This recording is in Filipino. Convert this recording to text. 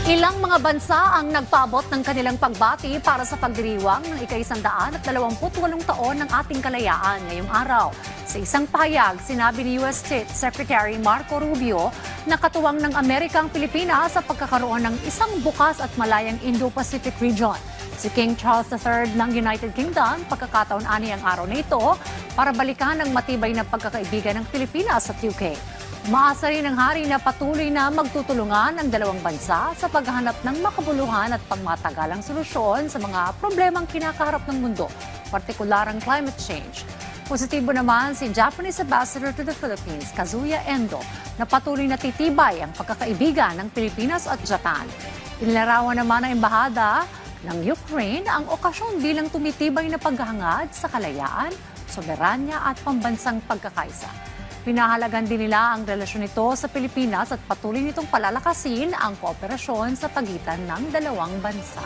Ilang mga bansa ang nagpaabot ng kanilang pagbati para sa pagdiriwang ng ika-128 taon ng ating kalayaan ngayong araw. Sa isang pahayag, sinabi ni U.S. State Secretary Marco Rubio na katuwang ng Amerika ang Pilipinas sa pagkakaroon ng isang bukas at malayang Indo-Pacific region. Si King Charles III ng United Kingdom, pagkakataon ani ang araw na ito para balikan ang matibay na pagkakaibigan ng Pilipinas at UK. Umaasa rin ng hari na patuloy na magtutulungan ang dalawang bansa sa paghahanap ng makabuluhan at pangmatagalang solusyon sa mga problemang kinakaharap ng mundo, partikular ang climate change. Positibo naman si Japanese Ambassador to the Philippines, Kazuya Endo, na patuloy na titibay ang pagkakaibigan ng Pilipinas at Japan. Inilarawan naman ng embahada ng Ukraine ang okasyon bilang tumitibay na paghahangad sa kalayaan, soberanya at pambansang pagkakaisa. Pinahalagan din nila ang relasyon nito sa Pilipinas at patuloy nitong palalakasin ang kooperasyon sa pagitan ng dalawang bansa.